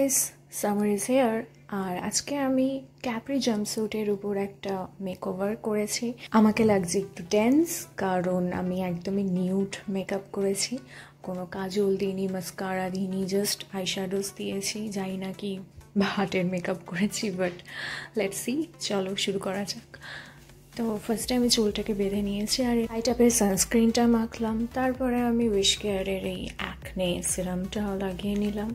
Guys, summer is here. আর আজকে আমি ক্যাপ্রি জাম্পস্যুটের উপর একটা মেকওভার করেছি। আমাকে লাগছে একটু টেন্স, কারণ আমি একদমই নিউড মেকআপ করেছি। কোনো কাজল দিইনি, মাস্কারা দিইনি, জাস্ট আইশ্যাডোজ দিয়েছি। জানি না কি হার্টের মেকআপ করেছি, বাট লেটস সি। চলো শুরু করা যাক। তো ফার্স্টে আমি চুলটাকে বেঁধে নিয়েছি আর আই টাইপের সানস্ক্রিনটা মাখলাম। তারপরে আমি উইশ কেয়ারের এই অ্যাকনে সিরামটা লাগিয়ে নিলাম।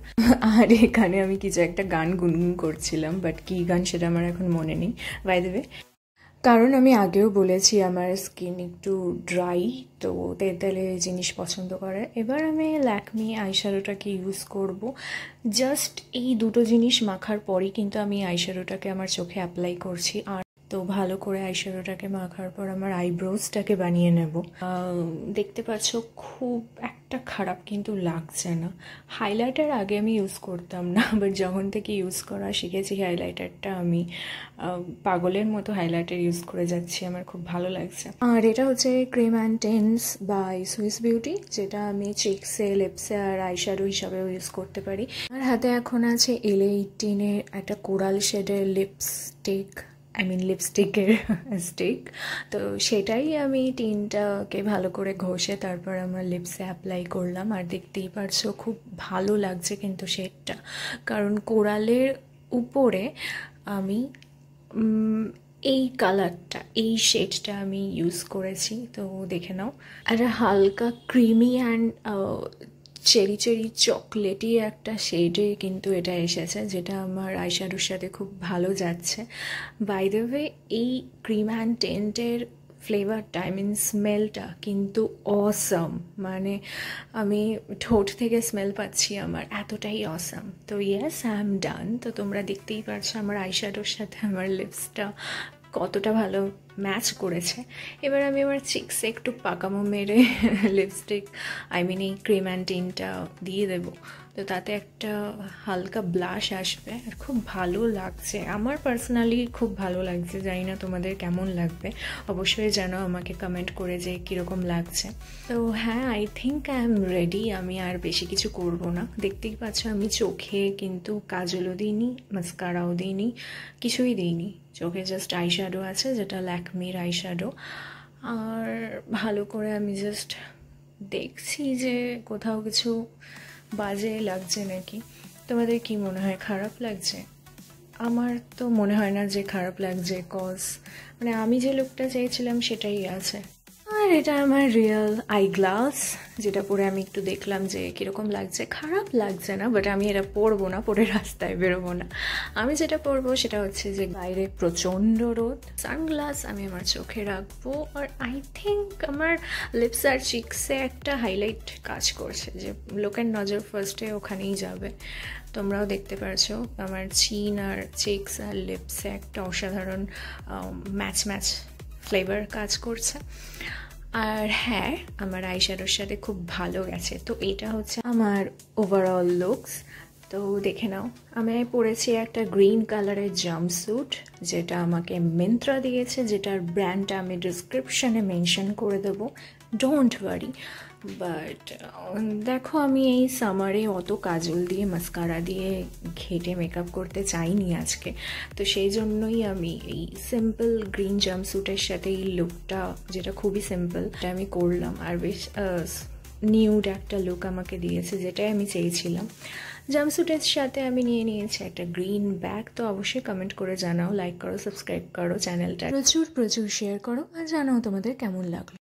আর এখানে আমি কিছু একটা গান গুনগুন করছিলাম, বাট কী গান সেটা আমার এখন মনে নেই। বাই দ্য ওয়ে, কারণ আমি আগেও বলেছি আমার স্কিন একটু ড্রাই, তো তেলতেলে জিনিস পছন্দ করে। এবার আমি ল্যাকমি আইশ্যাডোটাকে ইউজ করব। জাস্ট এই দুটো জিনিস মাখার পরই কিন্তু আমি আইশ্যাডোটাকে আমার চোখে অ্যাপ্লাই করছি। আর তো ভালো করে আইশ্যাডোটাকে মাখার পর আমার আইব্রোজটাকে বানিয়ে নেব। দেখতে পাচ্ছ খুব একটা খারাপ কিন্তু লাগছে না। হাইলাইটার আগে আমি ইউজ করতাম না, বাট যখন থেকে ইউজ করা শিখেছি হাইলাইটারটা, আমি পাগলের মতো হাইলাইটার ইউজ করে যাচ্ছি। আমার খুব ভালো লাগছে। আর এটা হচ্ছে cream and tint by Swiss beauty, যেটা আমি চিকসে, লিপসে আর আইশ্যাডো হিসাবেও ইউজ করতে পারি। আমার হাতে এখন আছে LA18-এর একটা কোরাল শেডের লিপস্টিক, লিপস্টিকের স্টিক। তো সেটাই আমি টিনটাকে ভালো করে ঘষে তারপর আমার লিপসে অ্যাপ্লাই করলাম। আর দেখতেই পারছো খুব ভালো লাগছে কিন্তু শেডটা, কারণ কোরালের উপরে আমি এই কালারটা, এই শেডটা আমি ইউজ করেছি। তো দেখে নাও, একটা হালকা creamy and cherry cherry chocolatey একটা শেডে কিন্তু এটা এসেছে, যেটা আমার আইশ্যাডোর সাথে খুব ভালো যাচ্ছে। বাই দ্য ওয়ে, এই ক্রিম অ্যান্ড টেন্টের ফ্লেভারটা, স্মেলটা কিন্তু অসাম। মানে আমি ঠোঁট থেকে স্মেল পাচ্ছি, আমার এতটাই অসাম। তো ইয়েস, আই এম ডান। তো তোমরা দেখতেই পারছো আমার আইশ্যাডোর সাথে আমার লিপসটা কতটা ভালো ম্যাচ করেছে। এবার আমি আমার চিক্সে একটু পাকামো মেরে লিপস্টিক, এই ক্রিম অ্যান্ড টিনটা দিয়ে দেবো। তো তাতে একটা হালকা ব্লাশ আসবে আর খুব ভালো লাগছে। আমার পার্সোনালি খুব ভালো লাগছে। জানি না তোমাদের কেমন লাগবে, অবশ্যই জানো আমাকে কমেন্ট করে যে কীরকম লাগছে। তো হ্যাঁ, I think I am ready. আমি আর বেশি কিছু করব না। দেখতেই পাচ্ছ আমি চোখে কিন্তু কাজলও দিইনি, মাস্কারাও দিইনি, কিছুই দিইনি। চোখে জাস্ট আইশ্যাডো আছে, যেটা ল্যাকমির আইশ্যাডো। আর ভালো করে আমি জাস্ট দেখছি যে কোথাও কিছু বাজে লাগছে নাকি। তোমাদের কি মনে হয়, খারাপ লাগছে? আমার তো মনে হয় না যে খারাপ লাগছে, কজ আমি যে লুকটা চেয়েছিলাম সেটাই আছে। আর এটা আমার রিয়েল আইগ্লাস, যেটা পরে আমি একটু দেখলাম যে কীরকম লাগছে। খারাপ লাগছে না, বাট আমি এটা পরবো না, পরে রাস্তায় বেরোবো না। আমি যেটা পরবো সেটা হচ্ছে যে বাইরে প্রচণ্ড রোদ, সানগ্লাস আমি আমার চোখে রাখবো। আর আই থিঙ্ক আমার লিপস আর চিক্সে একটা হাইলাইট কাজ করছে, যে লোকের নজর ফার্স্টে ওখানেই যাবে। তোমরাও দেখতে পারছো আমার চিন আর চিক্স আর লিপসে একটা অসাধারণ ম্যাচ ফ্লেভার কাজ করছে। আর হ্যাঁ, আমার আইশ্যাডোর সাথে খুব ভালো গেছে। তো এটা হচ্ছে আমার ওভারঅল লুকস। তো দেখে নাও, আমি পরেছি একটা গ্রিন কালারের জাম্পস্যুট, যেটা আমাকে মিন্ত্রা দিয়েছে, যেটার ব্র্যান্ডটা আমি ডিসক্রিপশানে মেনশন করে দেবো, ডোন্ট ওয়ারি। বাট দেখো, আমি এই সামারে অত কাজল দিয়ে, মাস্কারা দিয়ে ঘেটে মেকআপ করতে চাইনি আজকে। তো সেই জন্যই আমি এই সিম্পল গ্রিন জাম্পস্যুটের সাথে এই লুকটা, যেটা খুবই সিম্পল, এটা আমি করলাম। আর বেশ নিউড একটা লুক আমাকে দিয়েছে, যেটাই আমি চেয়েছিলাম। জাম্পস্যুটের সাথে আমি নিয়ে নিয়েছি একটা গ্রিন ব্যাগ। তো অবশ্যই কমেন্ট করে জানাও, লাইক করো, সাবস্ক্রাইব করো চ্যানেলটা, প্রচুর শেয়ার করো, আর জানাও তোমাদের কেমন লাগলো।